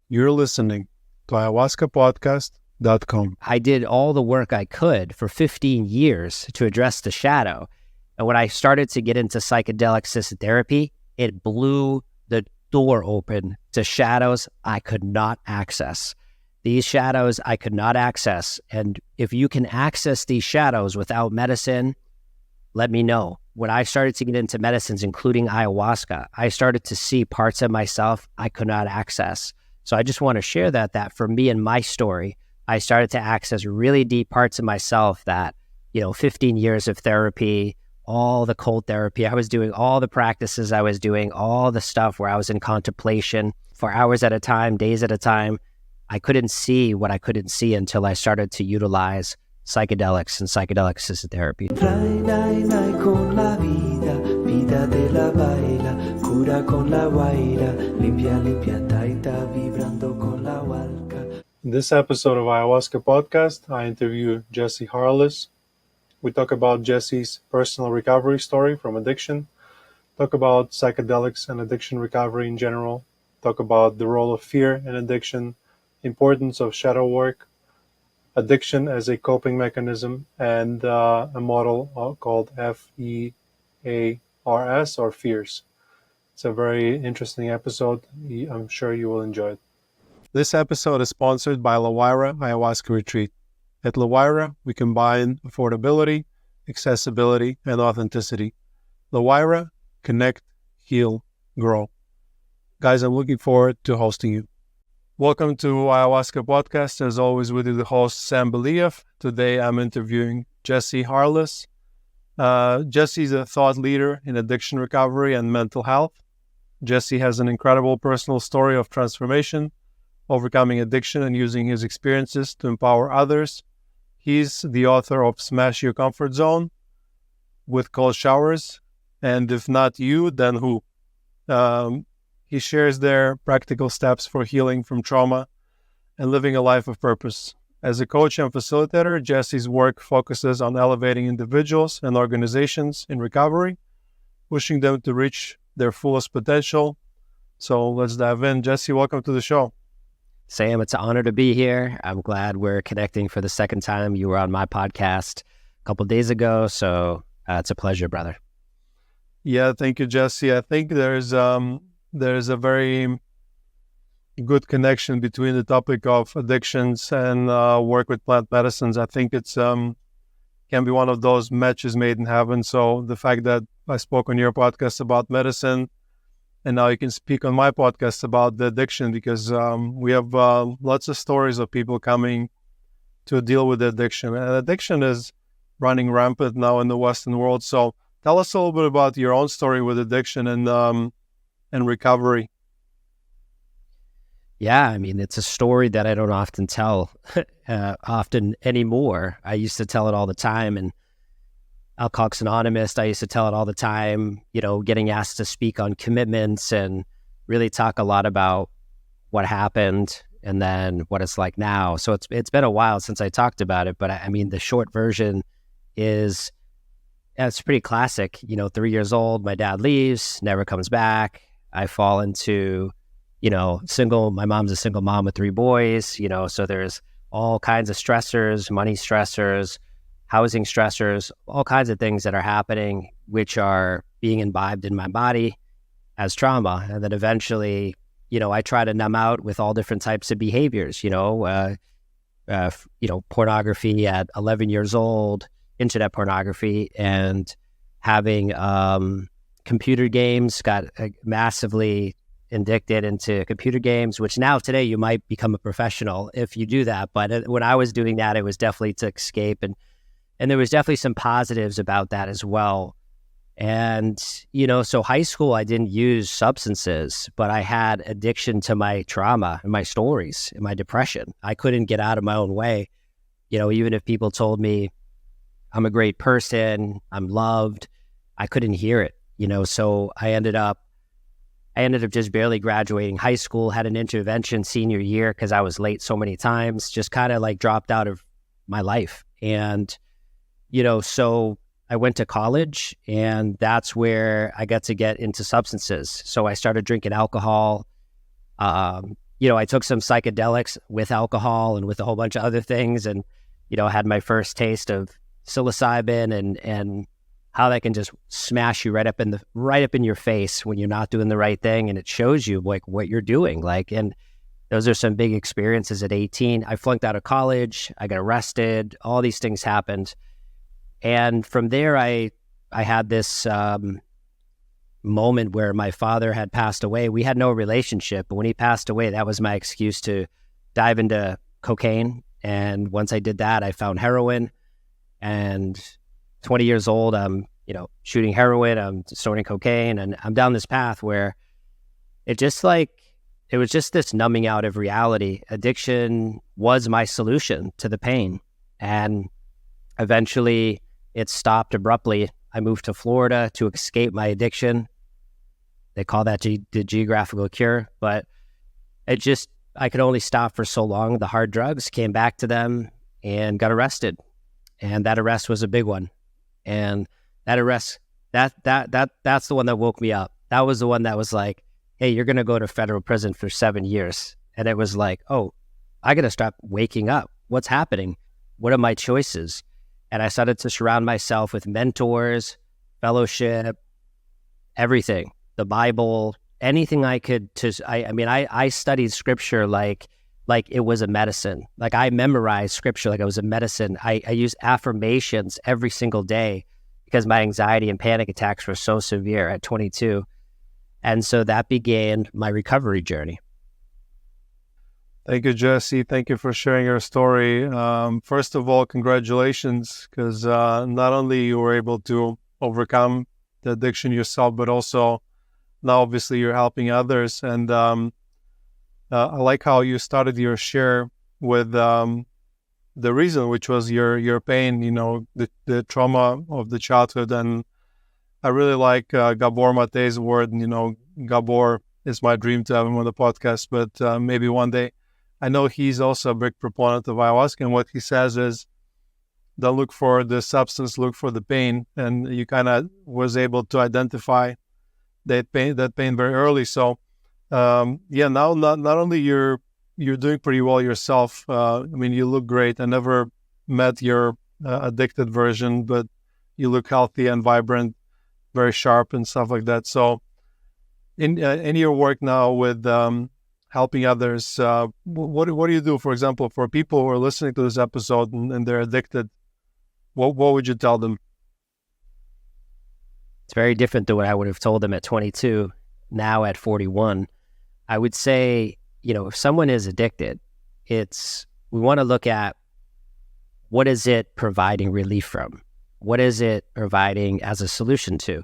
You're listening to ayahuascapodcast.com. I did all the work I could for 15 years to address the shadow. And when I started to get into psychedelic assisted therapy, it blew the door open to shadows I could not access. These shadows I could not access. And if you can access these shadows without medicine, let me know. When I started to get into medicines, including ayahuasca, I started to see parts of myself I could not access. So I just want to share that for me and my story, I started to access really deep parts of myself that, 15 years of therapy, all the cold therapy, I was doing all the practices I was doing, all the stuff where I was in contemplation for hours at a time, days at a time. I couldn't see what I couldn't see until I started to utilize psychedelics and psychedelic assisted therapy. In this episode of Ayahuasca Podcast, I interview Jesse Harless. We talk about Jesse's personal recovery story from addiction, talk about psychedelics and addiction recovery in general, talk about the role of fear in addiction, importance of shadow work, addiction as a coping mechanism, and a model called F.E.A.R.S. or F.E.A.R.S. It's a very interesting episode. I'm sure you will enjoy it. This episode is sponsored by LaWayra Ayahuasca Retreat. At LaWayra, we combine affordability, accessibility, and authenticity. LaWayra, connect, heal, grow. Guys, I'm looking forward to hosting you. Welcome to Ayahuasca Podcast. As always, with you, the host, Sam Believ. Today, I'm interviewing Jesse Harless. Jesse is a thought leader in addiction recovery and mental health. Jesse has an incredible personal story of transformation, overcoming addiction and using his experiences to empower others. He's the author of Smash Your Comfort Zone with Cold Showers, and if not you, then who? He shares their practical steps for healing from trauma and living a life of purpose. As a coach and facilitator, Jesse's work focuses on elevating individuals and organizations in recovery, pushing them to reach their fullest potential. So let's dive in. Jesse, welcome to the show. Sam, it's an honor to be here. I'm glad we're connecting for the second time. You were on my podcast a couple of days ago, so it's a pleasure, brother. Yeah, thank you, Jesse. I think there's a very good connection between the topic of addictions and work with plant medicines. I think it's can be one of those matches made in heaven. So the fact that I spoke on your podcast about medicine, and now you can speak on my podcast about the addiction, because we have lots of stories of people coming to deal with addiction. And addiction is running rampant now in the Western world. So tell us a little bit about your own story with addiction and recovery. Yeah, I mean, it's a story that I don't often tell often anymore. I used to tell it all the time, and Alcoholics Anonymous, I used to tell it all the time, getting asked to speak on commitments and really talk a lot about what happened and then what it's like now. So it's been a while since I talked about it, but I mean, the short version is, it's pretty classic. 3 years old, my dad leaves, never comes back. I fall into, my mom's a single mom with 3 boys, so there's all kinds of stressors, money stressors, housing stressors, all kinds of things that are happening, which are being imbibed in my body as trauma. And then eventually, I try to numb out with all different types of behaviors, pornography at 11 years old, internet pornography, and having computer games, got massively addicted into computer games, which now today you might become a professional if you do that. But when I was doing that, it was definitely to escape. And there was definitely some positives about that as well. And, so high school, I didn't use substances, but I had addiction to my trauma and my stories and my depression. I couldn't get out of my own way. Even if people told me I'm a great person, I'm loved, I couldn't hear it, so I ended up just barely graduating high school, had an intervention senior year because I was late so many times, just kind of like dropped out of my life. And so I went to college, and that's where I got to get into substances. So I started drinking alcohol, I took some psychedelics with alcohol and with a whole bunch of other things, and had my first taste of psilocybin and how that can just smash you right up in your face when you're not doing the right thing, and it shows you like what you're doing. Like, and those are some big experiences at 18. I flunked out of college. I got arrested. All these things happened, and from there, I had this moment where my father had passed away. We had no relationship, but when he passed away, that was my excuse to dive into cocaine. And once I did that, I found heroin. And 20 years old, I'm, shooting heroin, I'm snorting cocaine, and I'm down this path where it was just this numbing out of reality. Addiction was my solution to the pain. And eventually it stopped abruptly. I moved to Florida to escape my addiction. They call that the geographical cure, but I could only stop for so long. The hard drugs, came back to them and got arrested. And that arrest was a big one. And that arrest, that's the one that woke me up. That was the one that was like, hey, you're going to go to federal prison for 7 years. And it was like, oh, I got to stop waking up. What's happening? What are my choices? And I started to surround myself with mentors, fellowship, everything, the Bible, anything I could I studied scripture like it was a medicine. Like I memorized scripture like it was a medicine. I used affirmations every single day because my anxiety and panic attacks were so severe at 22. And so that began my recovery journey. Thank you, Jesse. Thank you for sharing your story. First of all, congratulations, because not only you were able to overcome the addiction yourself, but also now obviously you're helping others. And I like how you started your share with the reason, which was your pain, the trauma of the childhood. And I really like Gabor Mate's word. Gabor is my dream to have him on the podcast, but maybe one day. I know he's also a big proponent of ayahuasca, and what he says is, don't look for the substance, look for the pain. And you kind of was able to identify that pain very early. So, now not only you're doing pretty well yourself. You look great. I never met your addicted version, but you look healthy and vibrant, very sharp and stuff like that. So, in your work now with helping others, what do you do, for example, for people who are listening to this episode and they're addicted? What would you tell them? It's very different than what I would have told them at 22. Now at 41, I would say, if someone is addicted, we want to look at what is it providing relief from? What is it providing as a solution to?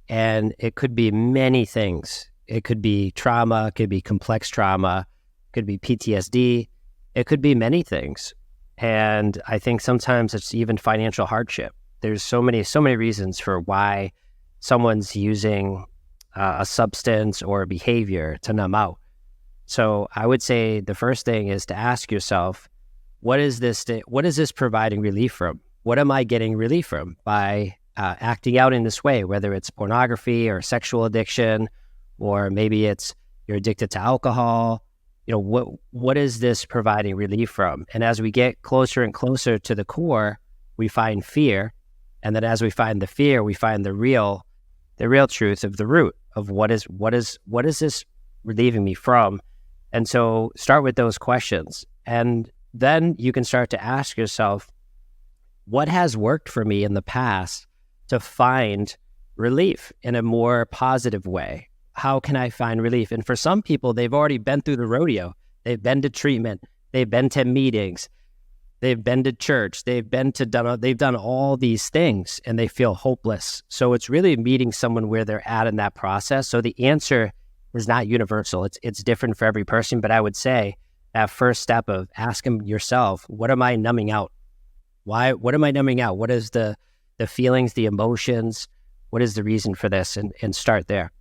And it could be many things. It could be trauma, it could be complex trauma, it could be PTSD, it could be many things. And I think sometimes it's even financial hardship. There's so many reasons for why someone's using a substance or a behavior to numb out. So I would say the first thing is to ask yourself, what is this providing relief from? What am I getting relief from by acting out in this way, whether it's pornography or sexual addiction, or maybe it's you're addicted to alcohol. What is this providing relief from? And as we get closer and closer to the core, we find fear. And then as we find the fear, we find the real truth of the root of what is this relieving me from? And so start with those questions. And then you can start to ask yourself, what has worked for me in the past to find relief in a more positive way? How can I find relief? And for some people, they've already been through the rodeo. They've been to treatment. They've been to meetings. They've been to church. They've done all these things, and they feel hopeless. So it's really meeting someone where they're at in that process. So the answer is not universal. It's different for every person. But I would say that first step of asking yourself, what am I numbing out? Why? What am I numbing out? What is the feelings, the emotions? What is the reason for this? And start there.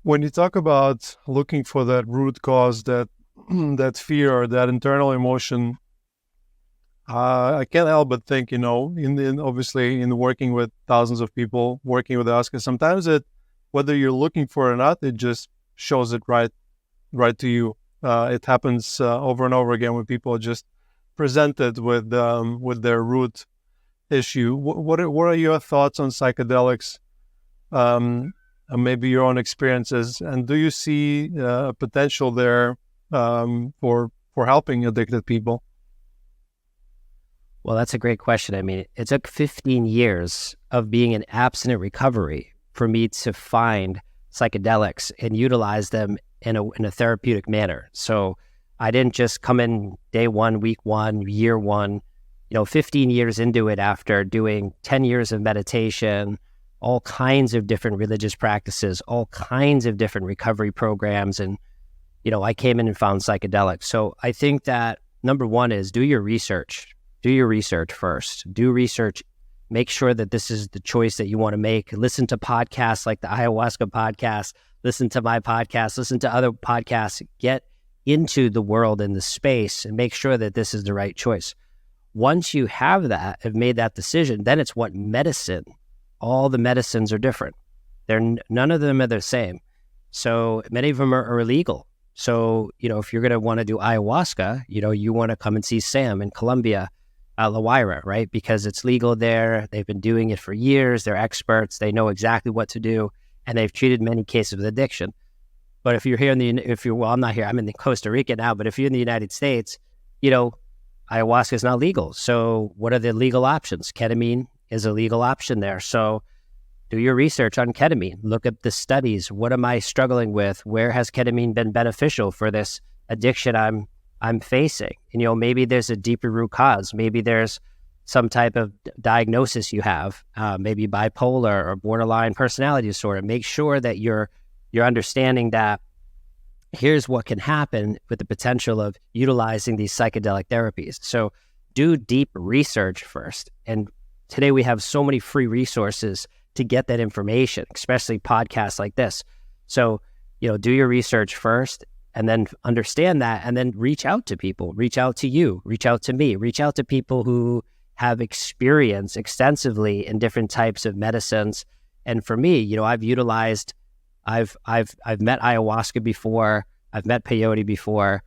When you talk about looking for that root cause, that fear or that internal emotion, I can't help but think, obviously in working with thousands of people, working with ayahuasca, sometimes whether you're looking for it or not, it just shows it right right to you. It happens over and over again when people are just presented with their root issue. What are your thoughts on psychedelics? And maybe your own experiences, and do you see potential there for helping addicted people? Well, that's a great question. I mean, it took 15 years of being in abstinent recovery for me to find psychedelics and utilize them in a therapeutic manner. So I didn't just come in day one, week one, year one, 15 years into it after doing 10 years of meditation, all kinds of different religious practices, all kinds of different recovery programs. And, I came in and found psychedelics. So I think that number one is do your research. Do your research first. Do research. Make sure that this is the choice that you want to make. Listen to podcasts like the Ayahuasca Podcast. Listen to my podcast. Listen to other podcasts. Get into the world and the space and make sure that this is the right choice. Once you have made that decision, then it's what medicine. All the medicines are different. None of them are the same. So many of them are illegal. So, if you're going to want to do ayahuasca, you want to come and see Sam in Colombia, LaWayra, right? Because it's legal there. They've been doing it for years. They're experts. They know exactly what to do, and they've treated many cases of addiction. But if you're here I'm not here. I'm in Costa Rica now. But if you're in the United States, ayahuasca is not legal. So what are the legal options? Ketamine is a legal option there. So do your research on ketamine. Look at the studies. What am I struggling with? Where has ketamine been beneficial for this addiction I'm facing? And, maybe there's a deeper root cause. Maybe there's some type of diagnosis you have, maybe bipolar or borderline personality disorder. Make sure that you're understanding that here's what can happen with the potential of utilizing these psychedelic therapies. So do deep research first. And today we have so many free resources to get that information, especially podcasts like this. So, do your research first and then understand that, and then reach out to people, reach out to you, reach out to me, reach out to people who have experience extensively in different types of medicines. And for me, I've met ayahuasca before, I've met peyote before,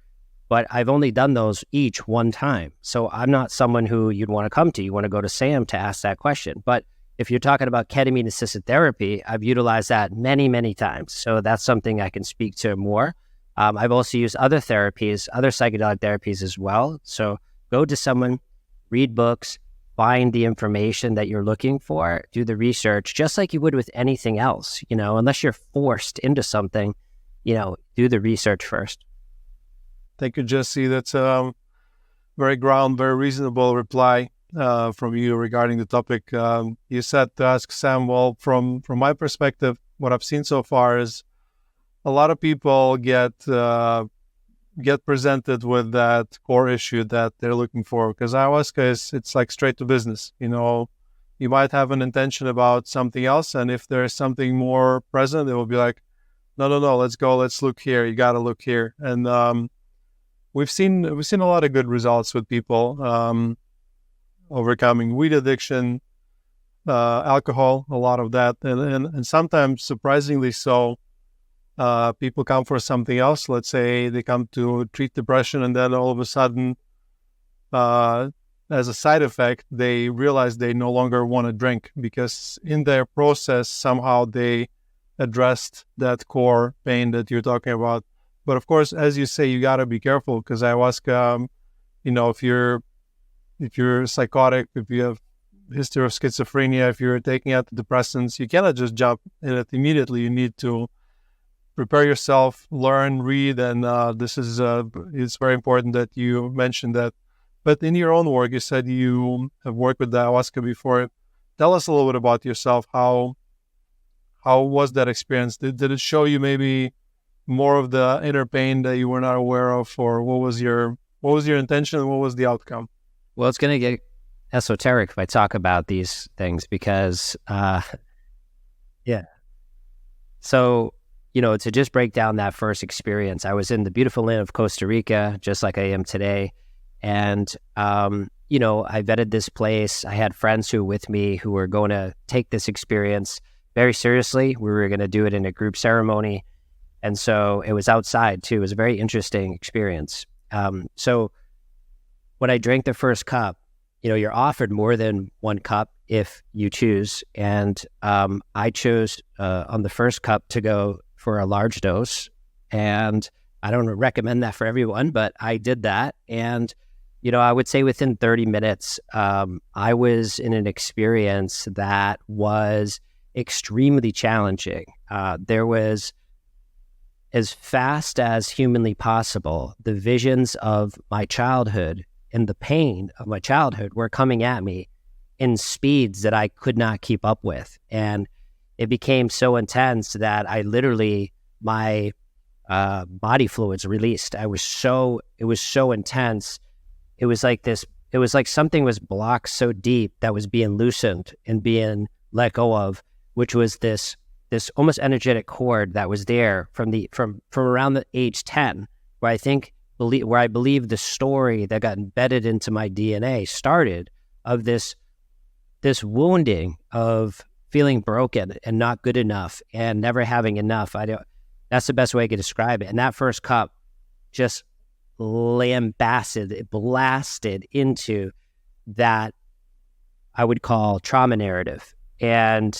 but I've only done those each one time. So I'm not someone who you'd want to come to. You want to go to Sam to ask that question. But if you're talking about ketamine-assisted therapy, I've utilized that many, many times. So that's something I can speak to more. I've also used other therapies, other psychedelic therapies as well. So go to someone, read books, find the information that you're looking for, do the research, just like you would with anything else, unless you're forced into something, do the research first. Thank you, Jesse. That's a very reasonable reply from you regarding the topic. You said to ask Sam, well, from my perspective, what I've seen so far is a lot of people get presented with that core issue that they're looking for, because ayahuasca it's like straight to business. You might have an intention about something else, and if there's something more present, it will be like, no, let's go, let's look here. You got to look here. And we've seen a lot of good results with people overcoming weed addiction, alcohol, a lot of that, and sometimes surprisingly so. People come for something else. Let's say they come to treat depression, and then all of a sudden, as a side effect, they realize they no longer want to drink, because in their process, somehow they addressed that core pain that you're talking about. But of course, as you say, you got to be careful, because ayahuasca, if you're psychotic, if you have history of schizophrenia, if you're taking antidepressants, you cannot just jump in it immediately. You need to prepare yourself, learn, read, and this is it's very important that you mentioned that. But in your own work, you said you have worked with ayahuasca before. Tell us a little bit about yourself. How was that experience? Did it show you maybe more of the inner pain that you were not aware of, or what was your intention and what was the outcome? Well, it's going to get esoteric if I talk about these things, because yeah. So, to just break down that first experience, I was in the beautiful land of Costa Rica, just like I am today. And, I vetted this place. I had friends who were with me who were going to take this experience very seriously. We were going to do it in a group ceremony. And so it was outside too. It was a very interesting experience. So when I drank the first cup, you're offered more than one cup if you choose. And I chose on the first cup to go for a large dose. And I don't recommend that for everyone, but I did that. And, I would say within 30 minutes, I was in an experience that was extremely challenging. There was, as fast as humanly possible, the visions of my childhood and the pain of my childhood were coming at me in speeds that I could not keep up with. And it became so intense that I literally, my body fluids released. It was so intense. It was like something was blocked so deep that was being loosened and being let go of, which was this almost energetic cord that was there from around the age 10, where I believe the story that got embedded into my DNA started, of this wounding of feeling broken and not good enough and never having enough. That's the best way I could describe it. And that first cup just it blasted into that I would call trauma narrative. And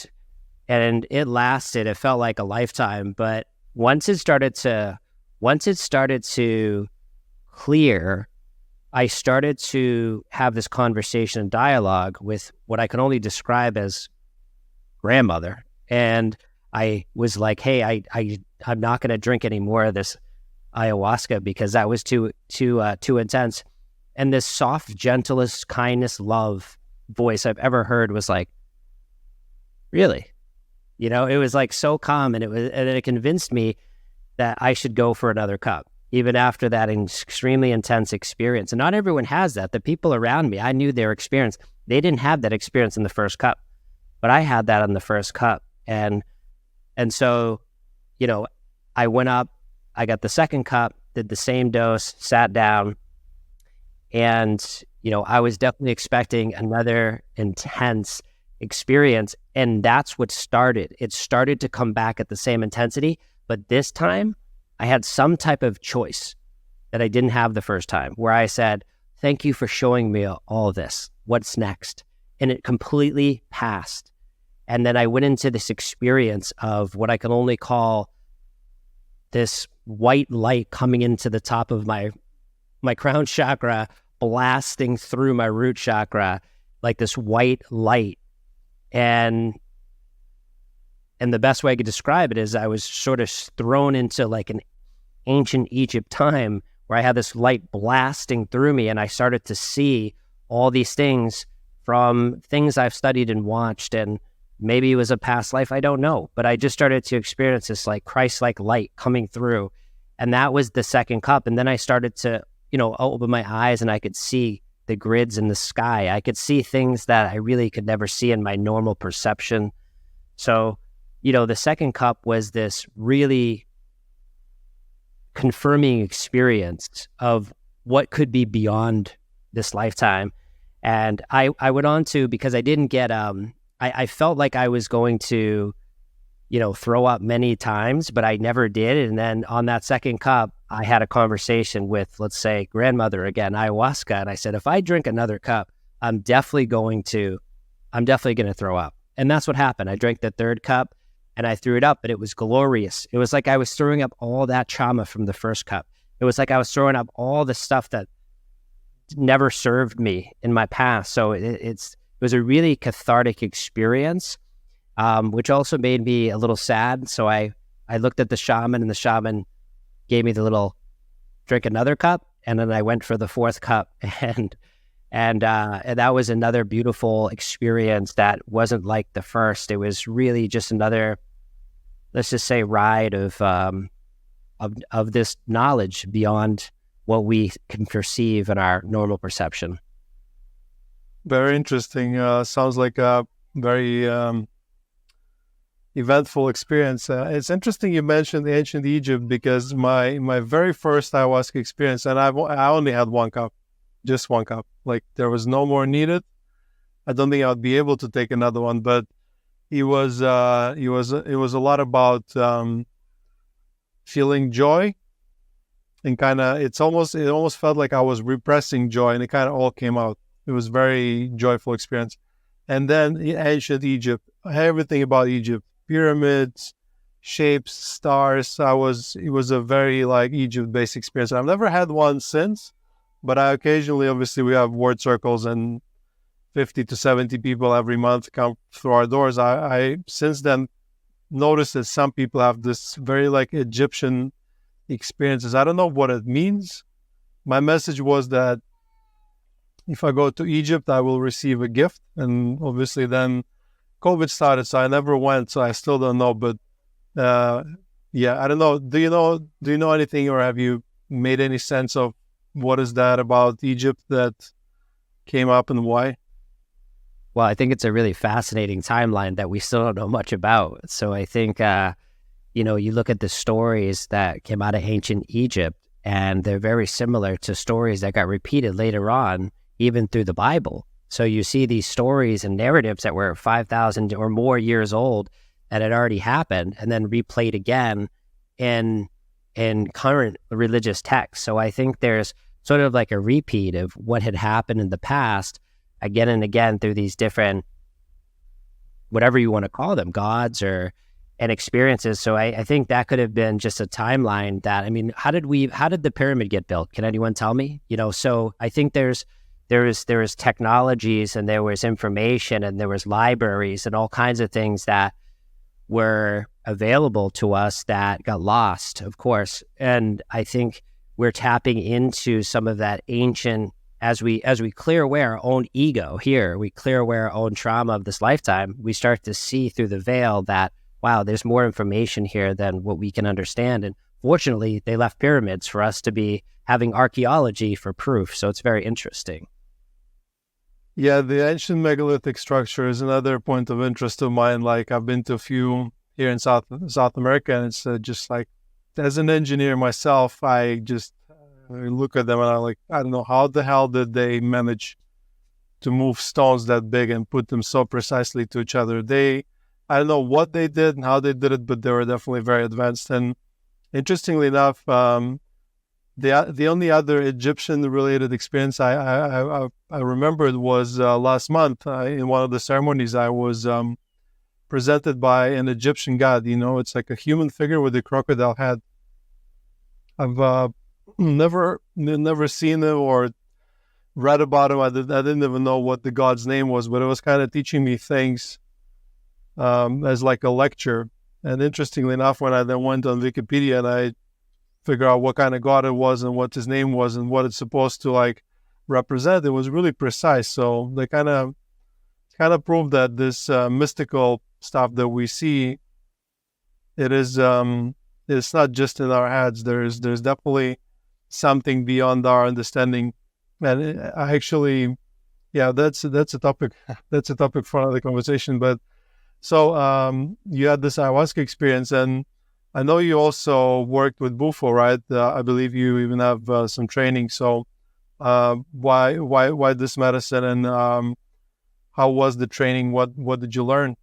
it lasted, it felt like a lifetime. But once it started to clear, I started to have this conversation and dialogue with what I can only describe as grandmother. And I was like, hey, I'm not going to drink any more of this ayahuasca because that was too intense. And this soft, gentlest, kindness, love voice I've ever heard was like, really? It was like so calm, and it convinced me that I should go for another cup, even after that extremely intense experience. And not everyone has that. The people around me, I knew their experience. They didn't have that experience in the first cup, but I had that on the first cup. And so, I went up, I got the second cup, did the same dose, sat down, and, I was definitely expecting another intense experience. And that's what started. It started to come back at the same intensity, but this time I had some type of choice that I didn't have the first time, where I said, thank you for showing me all of this. What's next? And it completely passed. And then I went into this experience of what I can only call this white light coming into the top of my crown chakra, blasting through my root chakra, like this white light. And the best way I could describe it is I was sort of thrown into like an ancient Egypt time where I had this light blasting through me, and I started to see all these things from things I've studied and watched, and maybe it was a past life, I don't know, but I just started to experience this like Christ-like light coming through, and that was the second cup. And then I started to, open my eyes, and I could see the grids in the sky. I could see things that I really could never see in my normal perception. So, the second cup was this really confirming experience of what could be beyond this lifetime. And I went on to, because I didn't get, I felt like I was going to, throw up many times, but I never did. And then on that second cup, I had a conversation with, let's say, grandmother again, ayahuasca. And I said, if I drink another cup, I'm definitely going to throw up. And that's what happened. I drank the third cup and I threw it up, but it was glorious. It was like I was throwing up all that trauma from the first cup. It was like I was throwing up all the stuff that never served me in my past. So it was a really cathartic experience, which also made me a little sad. So I looked at the shaman, and the shaman gave me the little drink another cup. And then I went for the fourth cup, and that was another beautiful experience that wasn't like the first. It was really just another, let's just say, ride of this knowledge beyond what we can perceive in our normal perception. Very interesting. Sounds like a very eventful experience. It's interesting you mentioned ancient Egypt, because my very first ayahuasca experience, and I only had one cup, just one cup. Like, there was no more needed. I don't think I would be able to take another one, but it was a lot about feeling joy, and it almost felt like I was repressing joy, and it kind of all came out. It was very joyful experience. And then ancient Egypt, everything about Egypt, pyramids, shapes, stars. It was a very like Egypt-based experience. I've never had one since, but I occasionally, obviously, we have word circles and 50 to 70 people every month come through our doors. I since then noticed that some people have this very like Egyptian experiences. I don't know what it means. My message was that if I go to Egypt, I will receive a gift. And obviously then COVID started, so I never went, so I still don't know. But yeah, I don't know. Do you know anything, or have you made any sense of what is that about Egypt that came up and why? Well, I think it's a really fascinating timeline that we still don't know much about. So I think, you look at the stories that came out of ancient Egypt, and they're very similar to stories that got repeated later on, even through the Bible. So you see these stories and narratives that were 5,000 or more years old that had already happened, and then replayed again in current religious texts. So I think there's sort of like a repeat of what had happened in the past again and again through these different, whatever you want to call them, gods and experiences. So I think that could have been just a timeline that, I mean, how did the pyramid get built? Can anyone tell me? So I think there was technologies, and there was information, and there was libraries and all kinds of things that were available to us that got lost, of course. And I think we're tapping into some of that ancient, as we clear away our own ego here, we clear away our own trauma of this lifetime, we start to see through the veil that, wow, there's more information here than what we can understand. And fortunately, they left pyramids for us to be having archaeology for proof. So it's very interesting. Yeah, the ancient megalithic structure is another point of interest of mine. Like, I've been to a few here in South America, and it's just like, as an engineer myself, I look at them and I'm like, I don't know, how the hell did they manage to move stones that big and put them so precisely to each other? I don't know what they did and how they did it, but they were definitely very advanced. And interestingly enough, the only other Egyptian-related experience I remembered was last month in one of the ceremonies. I was presented by an Egyptian god. It's like a human figure with a crocodile head. I've never seen him or read about him. I didn't even know what the god's name was, but it was kind of teaching me things as like a lecture. And interestingly enough, when I then went on Wikipedia and I figure out what kind of god it was and what his name was and what it's supposed to like represent, it was really precise. So they kind of proved that this mystical stuff that we see, it's not just in our heads. There's definitely something beyond our understanding. And I actually, yeah, that's a topic that's a topic for another conversation. But so you had this ayahuasca experience, and I know you also worked with Bufo, right? I believe you even have some training. So why this medicine, and how was the training? What did you learn?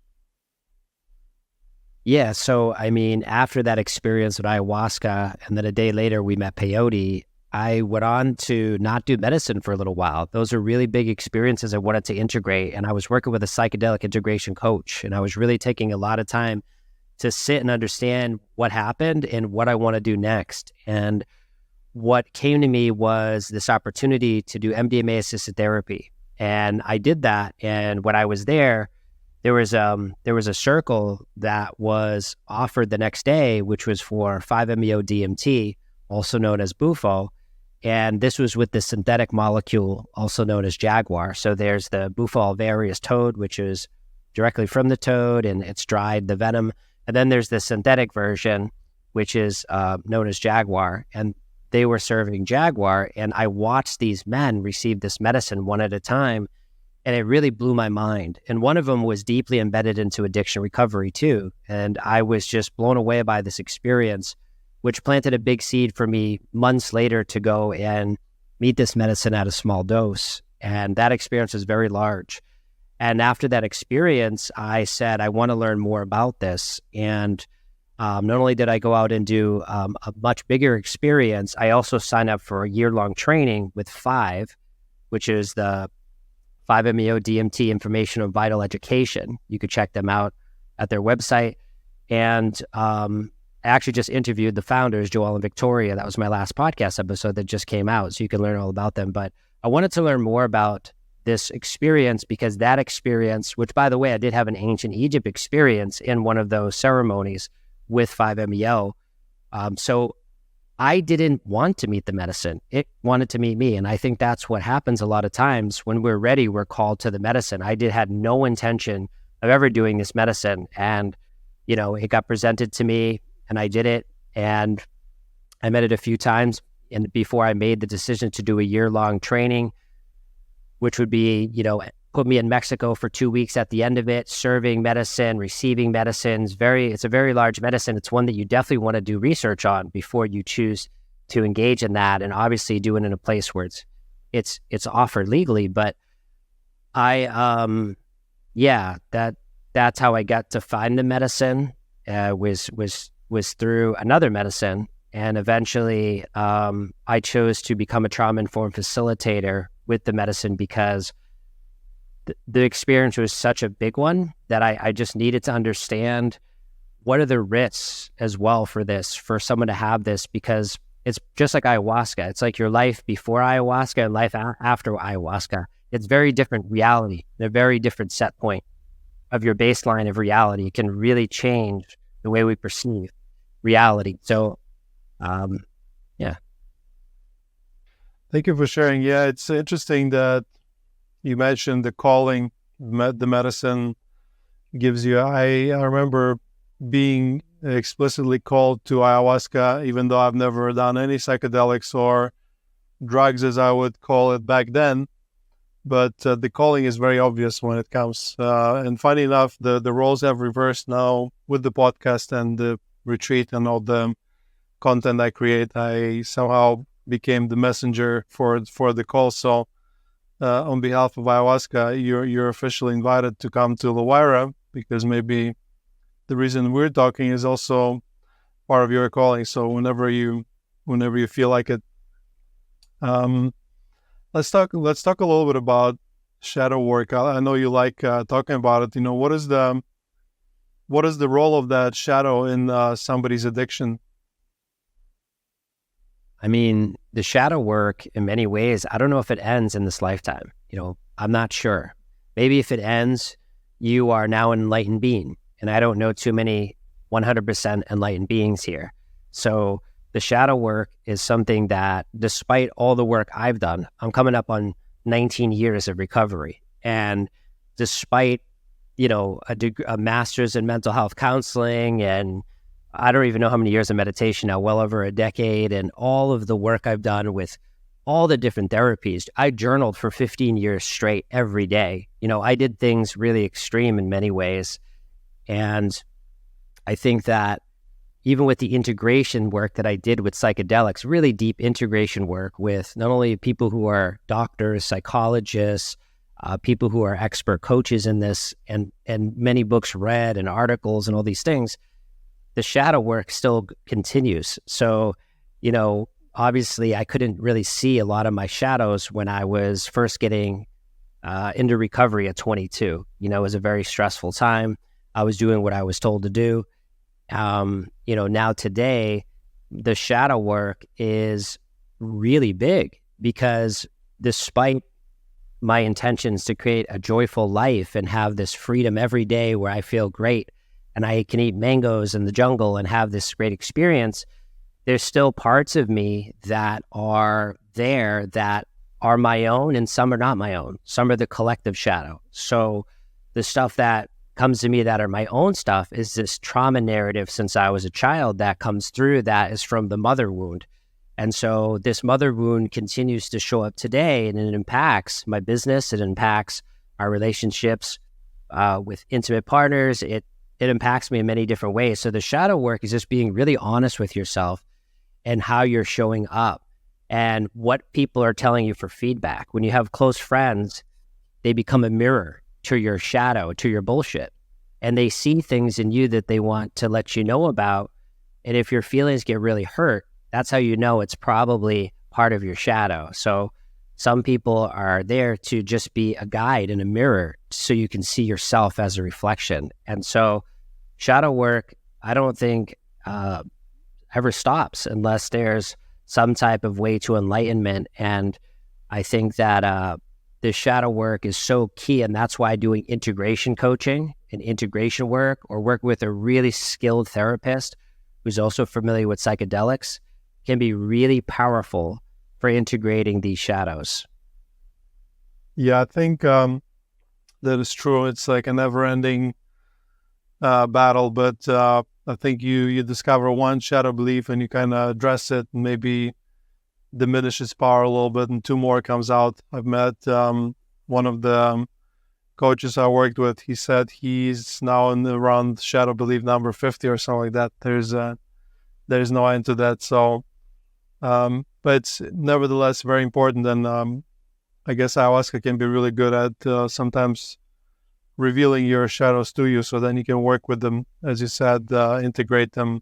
Yeah, so I mean, after that experience with ayahuasca, and then a day later we met peyote, I went on to not do medicine for a little while. Those are really big experiences I wanted to integrate, and I was working with a psychedelic integration coach, and I was really taking a lot of time to sit and understand what happened and what I want to do next. And what came to me was this opportunity to do MDMA-assisted therapy, and I did that. And when I was there was a circle that was offered the next day, which was for 5-MeO-DMT, also known as Bufo. And this was with the synthetic molecule, also known as Jaguar. So there's the Bufo alvarius toad, which is directly from the toad, and it's dried, the venom. And then there's the synthetic version, which is known as Jaguar. And they were serving Jaguar. And I watched these men receive this medicine one at a time. And it really blew my mind. And one of them was deeply embedded into addiction recovery too. And I was just blown away by this experience, which planted a big seed for me months later to go and meet this medicine at a small dose. And that experience was very large. And after that experience, I said, I want to learn more about this. And Not only did I go out and do a much bigger experience, I also signed up for a year-long training with F.E.A.R.S, which is the 5-MeO DMT Informational Vital Education. You could check them out at their website. And I actually just interviewed the founders, Joel and Victoria. That was my last podcast episode that just came out, so you can learn all about them. But I wanted to learn more about this experience because that experience, which by the way, I did have an ancient Egypt experience in one of those ceremonies with 5-MeO. So I didn't want to meet the medicine. It wanted to meet me. And I think that's what happens a lot of times. When we're ready, we're called to the medicine. I had no intention of ever doing this medicine. And, it got presented to me and I did it. And I met it a few times. And before I made the decision to do a year-long training, which would be, put me in Mexico for 2 weeks at the end of it, serving medicine, receiving medicines. It's a very large medicine. It's one that you definitely want to do research on before you choose to engage in that. And obviously do it in a place where it's offered legally. But that's how I got to find the medicine, was through another medicine. And eventually I chose to become a trauma-informed facilitator with the medicine because the experience was such a big one that I just needed to understand what are the risks as well for someone to have this, because it's just like ayahuasca. It's like your life before ayahuasca and life after ayahuasca. It's very different reality, a very different set point of your baseline of reality. It can really change the way we perceive reality. So, yeah. Thank you for sharing. Yeah, it's interesting that you mentioned the calling, the medicine gives you. I remember being explicitly called to ayahuasca, even though I've never done any psychedelics or drugs, as I would call it back then. But the calling is very obvious when it comes. And funny enough, the roles have reversed now with the podcast and the retreat and all the content I create. I somehow became the messenger for the call. So on behalf of ayahuasca, you're officially invited to come to LaWayra, because maybe the reason we're talking is also part of your calling. So whenever you feel like it. Let's talk a little bit about shadow work. I know you like talking about it. What is the role of that shadow in somebody's addiction? I mean, the shadow work in many ways, I don't know if it ends in this lifetime. I'm not sure. Maybe if it ends, you are now an enlightened being. And I don't know too many 100% enlightened beings here. So the shadow work is something that, despite all the work I've done, I'm coming up on 19 years of recovery. And despite, a master's in mental health counseling, and I don't even know how many years of meditation now, well over a decade, and all of the work I've done with all the different therapies. I journaled for 15 years straight every day. I did things really extreme in many ways. And I think that even with the integration work that I did with psychedelics, really deep integration work with not only people who are doctors, psychologists, people who are expert coaches in this, and many books read and articles and all these things, the shadow work still continues. So, obviously I couldn't really see a lot of my shadows when I was first getting into recovery at 22. It was a very stressful time. I was doing what I was told to do. Now today, the shadow work is really big, because despite my intentions to create a joyful life and have this freedom every day where I feel great and I can eat mangoes in the jungle and have this great experience, there's still parts of me that are there that are my own, and some are not my own. Some are the collective shadow. So the stuff that comes to me that are my own stuff is this trauma narrative since I was a child that comes through, that is from the mother wound. And so this mother wound continues to show up today, and it impacts my business. It impacts our relationships with intimate partners. It impacts me in many different ways. So the shadow work is just being really honest with yourself and how you're showing up and what people are telling you for feedback. When you have close friends, they become a mirror to your shadow, to your bullshit. and they see things in you that they want to let you know about. And if your feelings get really hurt, that's how you know it's probably part of your shadow. So some people are there to just be a guide and a mirror so you can see yourself as a reflection. And so shadow work, I don't think ever stops unless there's some type of way to enlightenment. And I think that the shadow work is so key. And that's why doing integration coaching and integration work, or work with a really skilled therapist who's also familiar with psychedelics, can be really powerful for integrating these shadows. Yeah, I think that is true. It's like a never-ending battle, but I think you discover one shadow belief and you kind of address it and maybe diminish its power a little bit, and two more comes out. I've met one of the coaches I worked with. He said he's now in around shadow belief number 50 or something like that. There's no end to that. So, but it's nevertheless very important, and I guess ayahuasca can be really good at sometimes revealing your shadows to you, so then you can work with them, as you said, integrate them.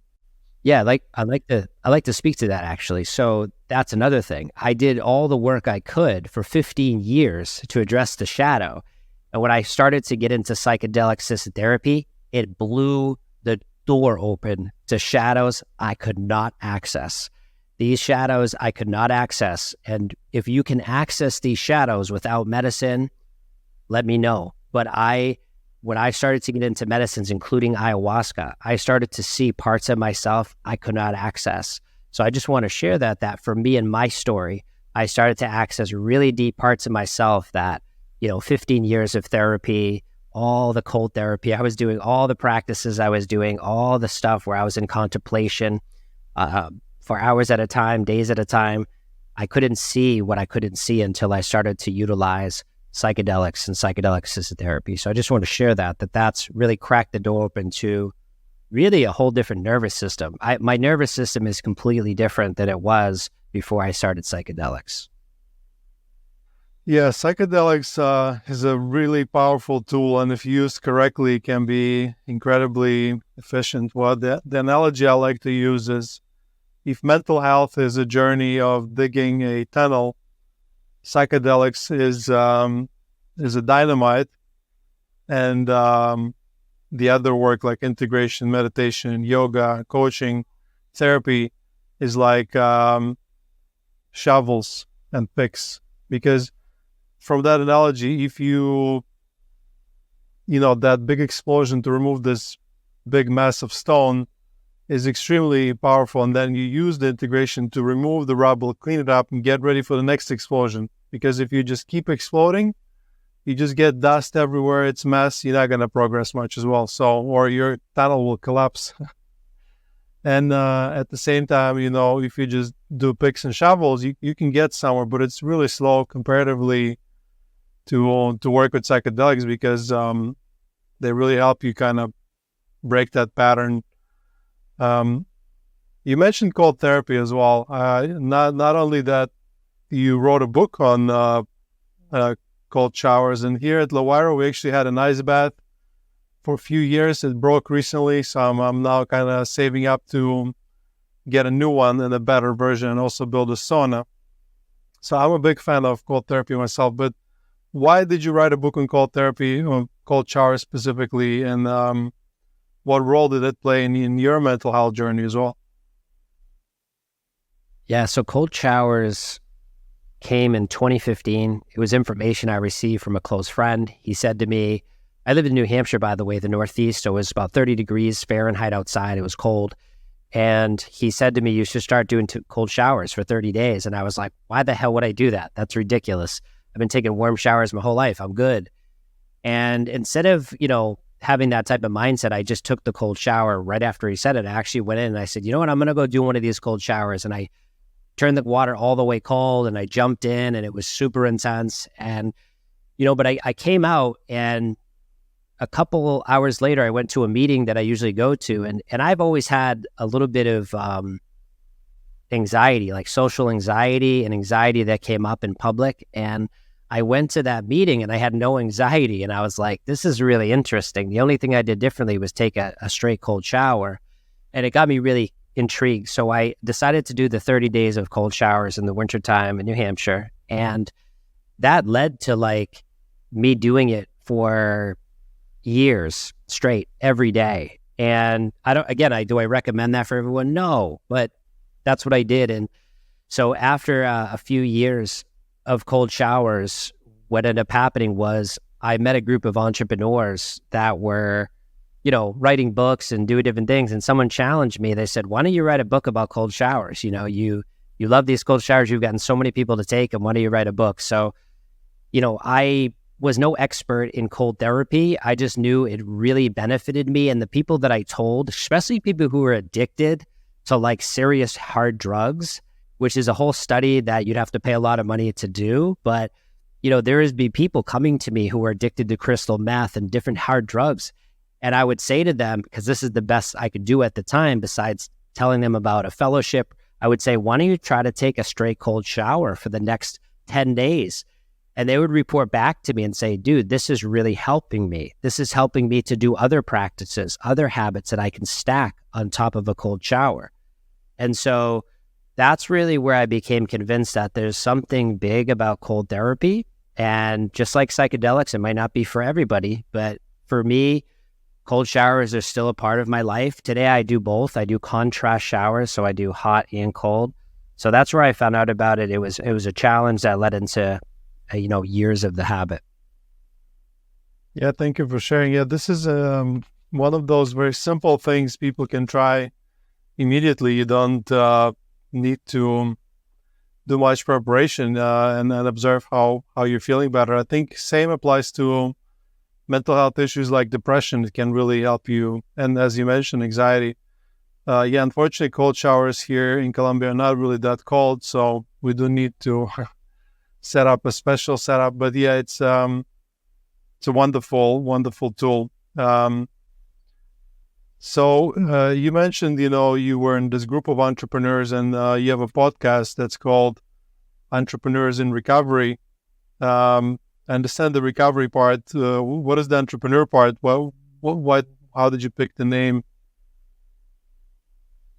Yeah, I like to speak to that actually. So that's another thing. I did all the work I could for 15 years to address the shadow. And when I started to get into psychedelic assisted therapy, it blew the door open to shadows I could not access. These shadows I could not access. And if you can access these shadows without medicine, let me know. But when I started to get into medicines, including ayahuasca, I started to see parts of myself I could not access. So I just want to share that for me and my story, I started to access really deep parts of myself that, 15 years of therapy, all the cold therapy I was doing, all the practices I was doing, all the stuff where I was in contemplation for hours at a time, days at a time. I couldn't see what I couldn't see until I started to utilize psychedelics and psychedelic assisted therapy. So I just want to share that's really cracked the door open to really a whole different nervous system. My nervous system is completely different than it was before I started psychedelics. Yeah, psychedelics is a really powerful tool, and if used correctly, can be incredibly efficient. Well, the analogy I like to use is, if mental health is a journey of digging a tunnel, psychedelics is a dynamite, and the other work like integration, meditation, yoga, coaching, therapy is like shovels and picks. Because from that analogy, if that big explosion to remove this big mass of stone is extremely powerful, and then you use the integration to remove the rubble, clean it up, and get ready for the next explosion. Because if you just keep exploding, you just get dust everywhere, it's mess, you're not going to progress much as well. So, or your tunnel will collapse. And at the same time, if you just do picks and shovels, you can get somewhere, but it's really slow comparatively to work with psychedelics, because they really help you kind of break that pattern. You mentioned cold therapy as well. Not only that, you wrote a book on cold showers, and here at LaWayra, we actually had an ice bath for a few years. It broke recently, so I'm now kind of saving up to get a new one and a better version, and also build a sauna. So I'm a big fan of cold therapy myself, but why did you write a book on cold therapy, or cold showers specifically, and what role did it play in your mental health journey as well? Yeah, so cold showers came in 2015. It was information I received from a close friend. He said to me, I live in New Hampshire, by the way, the Northeast, so it was about 30 degrees Fahrenheit outside. It was cold. And he said to me, you should start doing cold showers for 30 days. And I was like, why the hell would I do that? That's ridiculous. I've been taking warm showers my whole life. I'm good. And instead of, having that type of mindset, I just took the cold shower right after he said it. I actually went in and I said, you know what, I'm going to go do one of these cold showers. And I turned the water all the way cold, and I jumped in, and it was super intense. And, but I came out, and a couple hours later, I went to a meeting that I usually go to. And I've always had a little bit of anxiety, like social anxiety and anxiety that came up in public. And I went to that meeting and I had no anxiety. And I was like, this is really interesting. The only thing I did differently was take a straight cold shower. And it got me really intrigued. So I decided to do the 30 days of cold showers in the wintertime in New Hampshire. And that led to like me doing it for years straight every day. And do I recommend that for everyone? No, but that's what I did. And so after a few years of cold showers, what ended up happening was I met a group of entrepreneurs that were, writing books and doing different things. And someone challenged me. They said, why don't you write a book about cold showers? You love these cold showers. You've gotten so many people to take them. Why don't you write a book? So, I was no expert in cold therapy. I just knew it really benefited me. And the people that I told, especially people who were addicted to like serious hard drugs, which is a whole study that you'd have to pay a lot of money to do. But, there is be people coming to me who are addicted to crystal meth and different hard drugs. And I would say to them, because this is the best I could do at the time, besides telling them about a fellowship, I would say, why don't you try to take a straight cold shower for the next 10 days? And they would report back to me and say, dude, this is really helping me. This is helping me to do other practices, other habits that I can stack on top of a cold shower. And so that's really where I became convinced that there's something big about cold therapy. And just like psychedelics, it might not be for everybody, but for me, cold showers are still a part of my life. Today, I do both. I do contrast showers, so I do hot and cold. So that's where I found out about it. It was a challenge that led into years of the habit. Yeah, thank you for sharing. Yeah, this is one of those very simple things people can try immediately. You don't need to do much preparation and observe how you're feeling better. I think same applies to mental health issues like depression. It can really help you. And as you mentioned, anxiety. Unfortunately, cold showers here in Colombia are not really that cold, so we do need to set up a special setup. But yeah, it's a wonderful, wonderful tool. So you mentioned, you were in this group of entrepreneurs and you have a podcast that's called Entrepreneurs in Recovery. I understand the recovery part. What is the entrepreneur part? Well, how did you pick the name?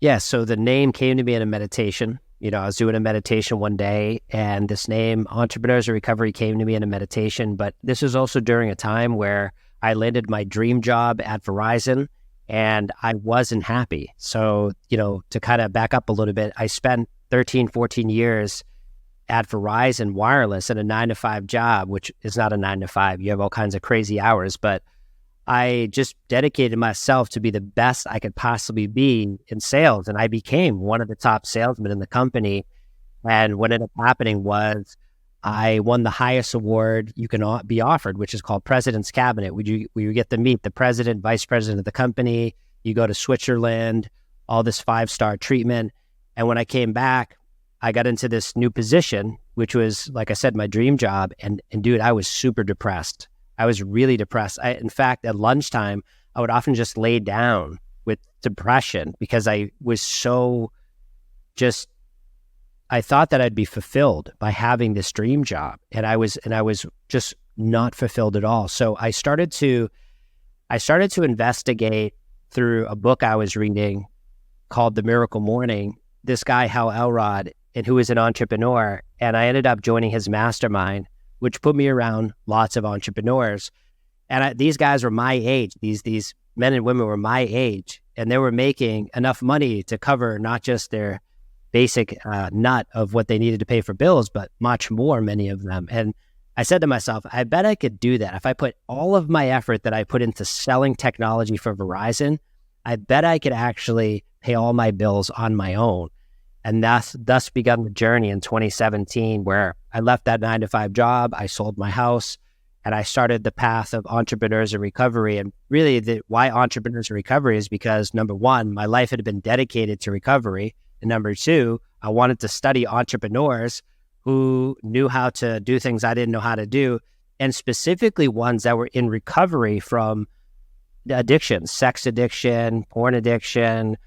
Yeah, so the name came to me in a meditation. I was doing a meditation one day, and this name, Entrepreneurs in Recovery, came to me in a meditation. But this was also during a time where I landed my dream job at Verizon, and I wasn't happy. So, to kind of back up a little bit, I spent 13, 14 years at Verizon Wireless in a 9-to-5 job, which is not a 9-to-5. You have all kinds of crazy hours, but I just dedicated myself to be the best I could possibly be in sales. And I became one of the top salesmen in the company. And what ended up happening was I won the highest award you can be offered, which is called President's Cabinet. You get to meet the president, vice president of the company. You go to Switzerland, all this 5-star treatment. And when I came back, I got into this new position, which was, like I said, my dream job. And dude, I was super depressed. I was really depressed. In fact, at lunchtime, I would often just lay down with depression because I was so I thought that I'd be fulfilled by having this dream job. And I was just not fulfilled at all. So I started to investigate through a book I was reading called The Miracle Morning, this guy, Hal Elrod, and who is an entrepreneur. And I ended up joining his mastermind, which put me around lots of entrepreneurs. And these guys were my age. These men and women were my age, and they were making enough money to cover not just their basic nut of what they needed to pay for bills, but much more, many of them. And I said to myself, I bet I could do that. If I put all of my effort that I put into selling technology for Verizon, I bet I could actually pay all my bills on my own. And thus begun the journey in 2017, where I left that 9-to-5 job, I sold my house, and I started the path of Entrepreneurs in Recovery. And really, why Entrepreneurs in Recovery is because, number one, my life had been dedicated to recovery. And number two, I wanted to study entrepreneurs who knew how to do things I didn't know how to do, and specifically ones that were in recovery from addictions, sex addiction, porn addiction,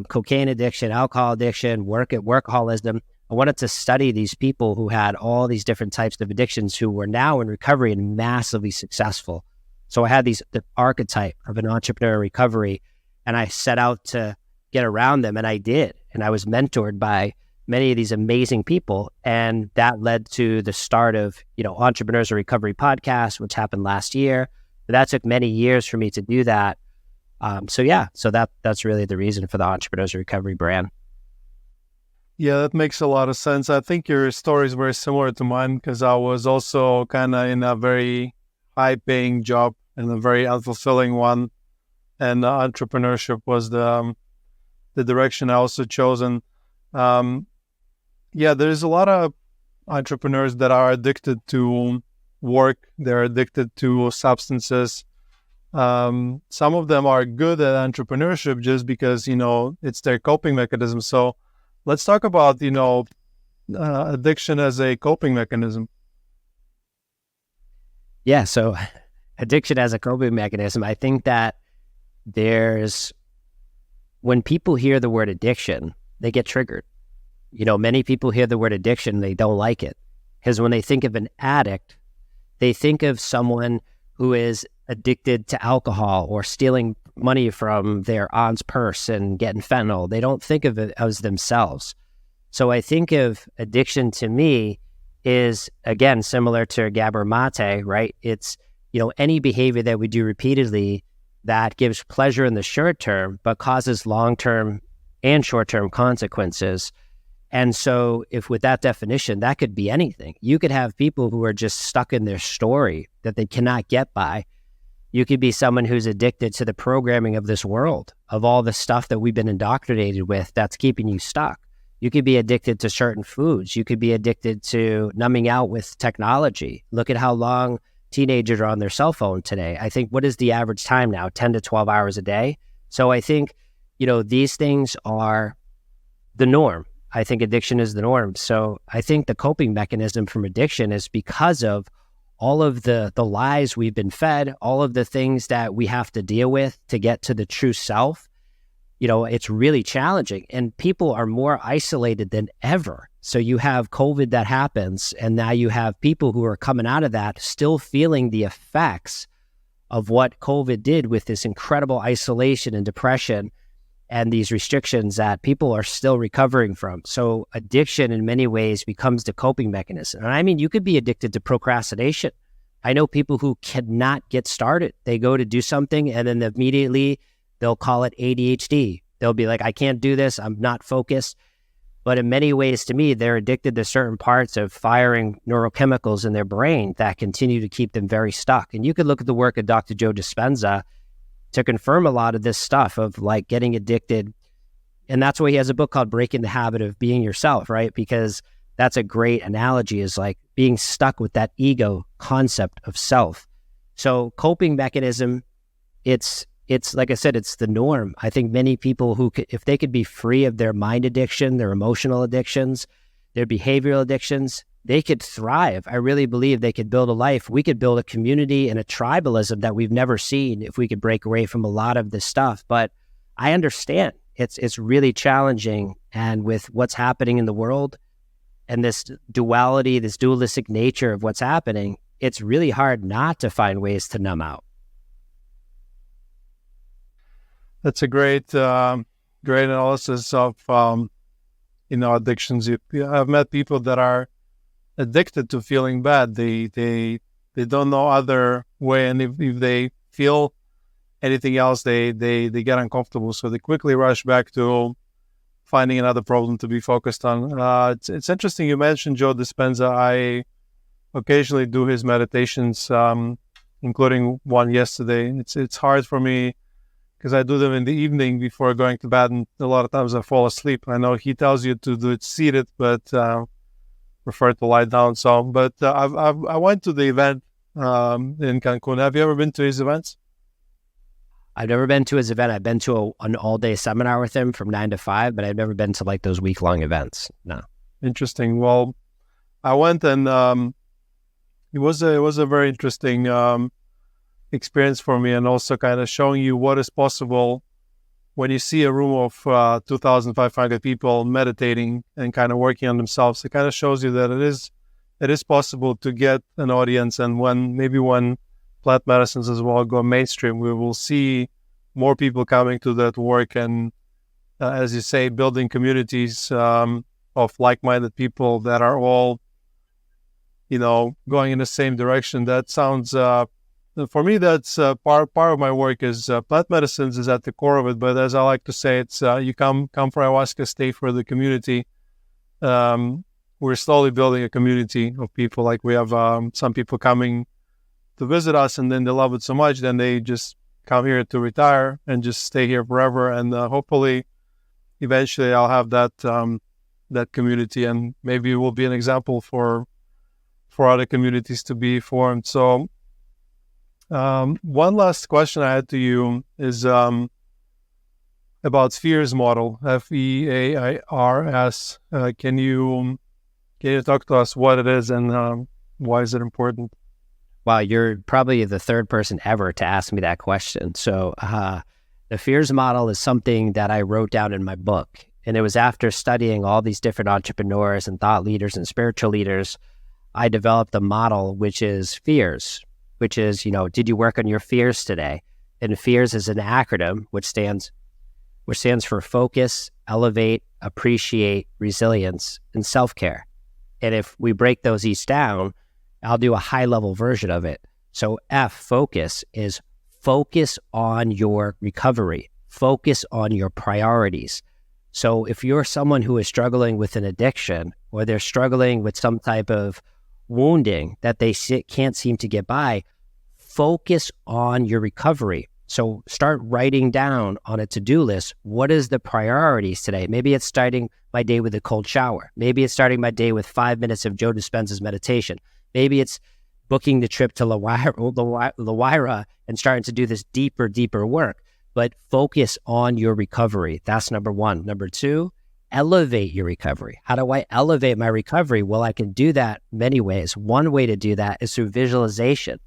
cocaine addiction, alcohol addiction, workaholism, I wanted to study these people who had all these different types of addictions who were now in recovery and massively successful. So I had the archetype of an entrepreneur in recovery, and I set out to get around them, and I did. And I was mentored by many of these amazing people, and that led to the start of, Entrepreneurs in Recovery Podcast, which happened last year. But that took many years for me to do that. So that's really the reason for the Entrepreneurs in Recovery brand. Yeah, that makes a lot of sense. I think your story is very similar to mine, because I was also kind of in a very high-paying job and a very unfulfilling one, and entrepreneurship was the direction I also chosen. There's a lot of entrepreneurs that are addicted to work. They're addicted to substances. Some of them are good at entrepreneurship just because, it's their coping mechanism. So let's talk about, addiction as a coping mechanism. Yeah, so addiction as a coping mechanism, I think that when people hear the word addiction, they get triggered. Many people hear the word addiction, they don't like it. Because when they think of an addict, they think of someone who is addicted to alcohol or stealing money from their aunt's purse and getting fentanyl. They don't think of it as themselves. So I think of addiction to me is, again, similar to gabber mate, right? It's, any behavior that we do repeatedly that gives pleasure in the short term, but causes long-term and short-term consequences. And so if with that definition, that could be anything. You could have people who are just stuck in their story that they cannot get by. You could be someone who's addicted to the programming of this world, of all the stuff that we've been indoctrinated with that's keeping you stuck. You could be addicted to certain foods. You could be addicted to numbing out with technology. Look at how long teenagers are on their cell phone today. I think, what is the average time now? 10 to 12 hours a day. So I think, these things are the norm. I think addiction is the norm. So I think the coping mechanism from addiction is because of all of the lies we've been fed, all of the things that we have to deal with to get to the true self. It's really challenging, and people are more isolated than ever. So you have COVID that happens, and now you have people who are coming out of that still feeling the effects of what COVID did with this incredible isolation and depression and these restrictions that people are still recovering from. So addiction in many ways becomes the coping mechanism. And I mean, you could be addicted to procrastination. I know people who cannot get started. They go to do something and then immediately they'll call it ADHD. They'll be like, I can't do this. I'm not focused. But in many ways, to me, they're addicted to certain parts of firing neurochemicals in their brain that continue to keep them very stuck. And you could look at the work of Dr. Joe Dispenza to confirm a lot of this stuff of like getting addicted. And that's why he has a book called Breaking the Habit of Being Yourself, right? Because that's a great analogy, is like being stuck with that ego concept of self. So coping mechanism, it's like I said, it's the norm. I think many people who could, if they could be free of their mind addiction, their emotional addictions, their behavioral addictions, they could thrive. I really believe they could build a life. We could build a community and a tribalism that we've never seen if we could break away from a lot of this stuff. But I understand it's really challenging. And with what's happening in the world and this duality, this dualistic nature of what's happening, it's really hard not to find ways to numb out. That's a great analysis of, addictions. I've met people that are addicted to feeling bad. They don't know other way, and if they feel anything else, they get uncomfortable. So they quickly rush back to finding another problem to be focused on. It's interesting you mentioned Joe Dispenza. I occasionally do his meditations, including one yesterday. It's hard for me because I do them in the evening before going to bed, and a lot of times I fall asleep. I know he tells you to do it seated, but prefer to lie down. So, but I went to the event in Cancun. Have you ever been to his events? I've never been to his event. I've been to an all-day seminar with him from 9 to 5, but I've never been to like those week-long events. No. Interesting. Well, I went, and it was a very interesting experience for me, and also kind of showing you what is possible when you see a room of 2,500 people meditating and kind of working on themselves, it kind of shows you that it is possible to get an audience. And when plant medicines as well go mainstream, we will see more people coming to that work and, as you say, building communities of like-minded people that are all, going in the same direction. That sounds, for me, that's part of my work is plant medicines is at the core of it. But as I like to say, it's you come for ayahuasca, stay for the community. We're slowly building a community of people. Like we have some people coming to visit us, and then they love it so much, then they just come here to retire and just stay here forever. And hopefully, eventually, I'll have that community, and maybe it will be an example for other communities to be formed. So, one last question I had to you is about F.E.A.R.S model, F.E.A.R.S. Can you talk to us what it is and why is it important? Wow, you're probably the third person ever to ask me that question. So the F.E.A.R.S model is something that I wrote down in my book. And it was after studying all these different entrepreneurs and thought leaders and spiritual leaders, I developed a model, which is F.E.A.R.S, which is, did you work on your fears today? And F.E.A.R.S is an acronym which stands for focus, elevate, appreciate, resilience, and self-care. And if we break those each down, I'll do a high-level version of it. So F, focus, is focus on your recovery. Focus on your priorities. So if you're someone who is struggling with an addiction, or they're struggling with some type of wounding that they can't seem to get by, focus on your recovery. So start writing down on a to-do list, what is the priorities today? Maybe it's starting my day with a cold shower. Maybe it's starting my day with 5 minutes of Joe Dispenza's meditation. Maybe it's booking the trip to LaWayra and starting to do this deeper work. But focus on your recovery. That's number one. Number two, elevate your recovery. How do I elevate my recovery? Well, I can do that many ways. One way to do that is through visualization.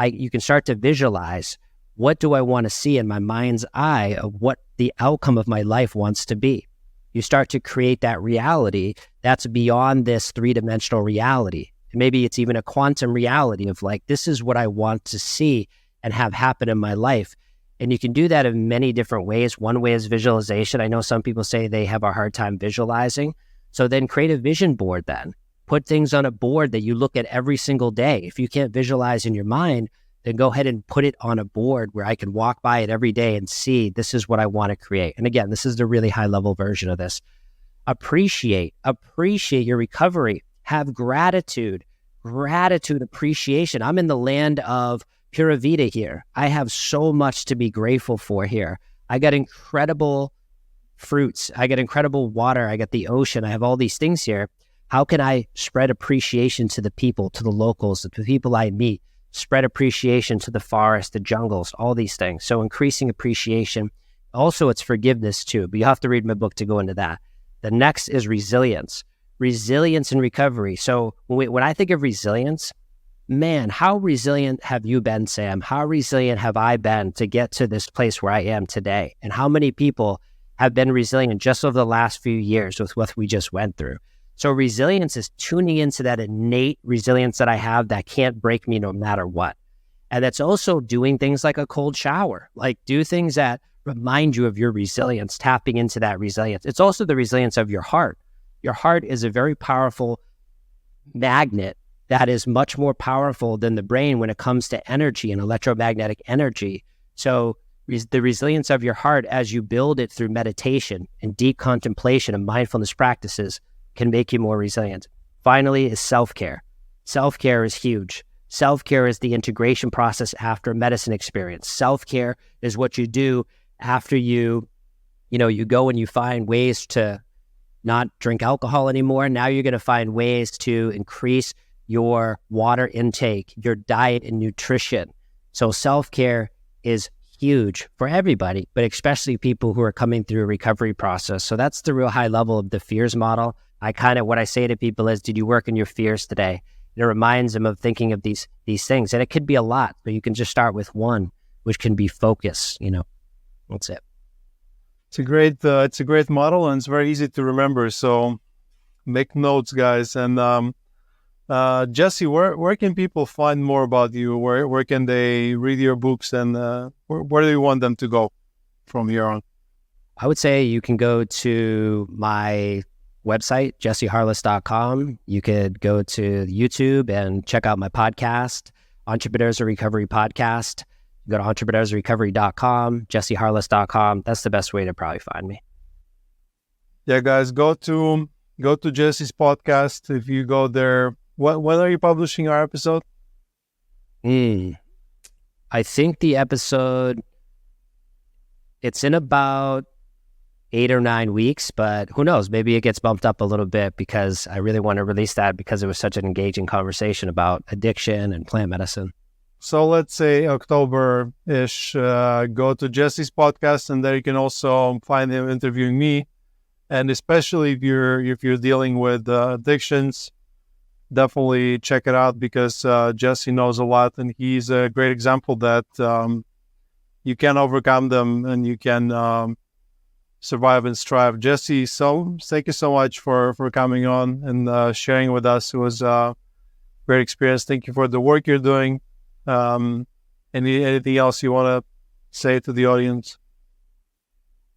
You can start to visualize, what do I want to see in my mind's eye of what the outcome of my life wants to be? You start to create that reality that's beyond this three-dimensional reality. Maybe it's even a quantum reality of like, this is what I want to see and have happen in my life. And you can do that in many different ways. One way is visualization. I know some people say they have a hard time visualizing. So then create a vision board then. Put things on a board that you look at every single day. If you can't visualize in your mind, then go ahead and put it on a board where I can walk by it every day and see, this is what I want to create. And again, this is the really high level version of this. Appreciate your recovery. Have gratitude, appreciation. I'm in the land of Pura Vida here. I have so much to be grateful for here. I got incredible fruits. I got incredible water. I got the ocean. I have all these things here. How can I spread appreciation to the people, to the locals, to the people I meet? Spread appreciation to the forest, the jungles, all these things. So increasing appreciation. Also, it's forgiveness too, but you have to read my book to go into that. The next is resilience. Resilience and recovery. So when I think of resilience, man, how resilient have you been, Sam? How resilient have I been to get to this place where I am today? And how many people have been resilient just over the last few years with what we just went through? So resilience is tuning into that innate resilience that I have that can't break me no matter what. And that's also doing things like a cold shower, like do things that remind you of your resilience, tapping into that resilience. It's also the resilience of your heart. Your heart is a very powerful magnet that is much more powerful than the brain when it comes to energy and electromagnetic energy. So the resilience of your heart, as you build it through meditation and deep contemplation and mindfulness practices, can make you more resilient. Finally is self-care. Self-care is huge. Self-care is the integration process after a medicine experience. Self-care is what you do after you go and you find ways to not drink alcohol anymore. Now you're going to find ways to increase your water intake, your diet and nutrition. So self-care is huge for everybody, but especially people who are coming through a recovery process. So that's the real high level of the F.E.A.R.S model. What I say to people is, did you work on your fears today? And it reminds them of thinking of these things. And it could be a lot, but you can just start with one, which can be focus, That's it. it's a great model, and it's very easy to remember. So make notes, guys. And Jesse, where can people find more about you? Where can they read your books, and where do you want them to go from here on? I would say you can go to my website, jesseharless.com. You could go to YouTube and check out my podcast, Entrepreneurs of Recovery Podcast. Go to entrepreneursrecovery.com, jesseharless.com. That's the best way to probably find me. Yeah, guys, go to Jesse's podcast. If you go there, when are you publishing our episode? I think the episode, it's in about 8 or 9 weeks, but who knows? Maybe it gets bumped up a little bit because I really want to release that because it was such an engaging conversation about addiction and plant medicine. So let's say October-ish, go to Jesse's podcast, and there you can also find him interviewing me. And especially if you're dealing with addictions, definitely check it out, because Jesse knows a lot, and he's a great example that you can overcome them and you can survive and strive. Jesse, so thank you so much for coming on and sharing with us. It was a great experience. Thank you for the work you're doing. Anything else you want to say to the audience?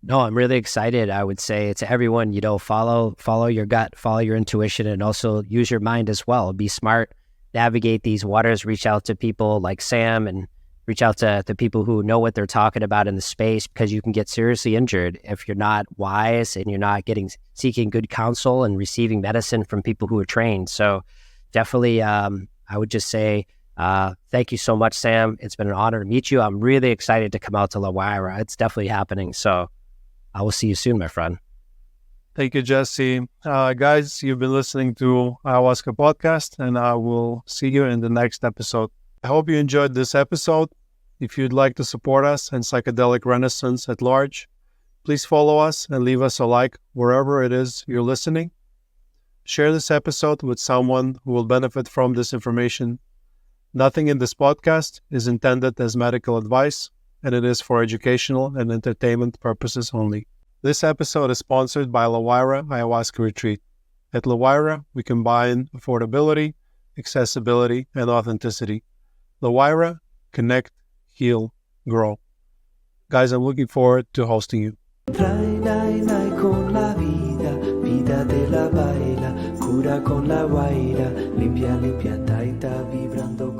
No, I'm really excited. I would say to everyone, follow your gut, follow your intuition, and also use your mind as well. Be smart, navigate these waters, reach out to people like Sam, and reach out to people who know what they're talking about in the space, because you can get seriously injured if you're not wise and you're not seeking good counsel and receiving medicine from people who are trained. So definitely, I would just say, thank you so much, Sam. It's been an honor to meet you. I'm really excited to come out to LaWayra. It's definitely happening. So I will see you soon, my friend. Thank you, Jesse. Guys, you've been listening to Ayahuasca Podcast, and I will see you in the next episode. I hope you enjoyed this episode. If you'd like to support us and psychedelic renaissance at large, please follow us and leave us a like wherever it is you're listening. Share this episode with someone who will benefit from this information. Nothing in this podcast is intended as medical advice, and it is for educational and entertainment purposes only. This episode is sponsored by LaWayra Ayahuasca Retreat. At LaWayra, we combine affordability, accessibility, and authenticity. LaWayra, connect, heal, grow. Guys, I'm looking forward to hosting you. Con la vida de la baila, cura con la guaira, limpia, limpia, taita, vibrando.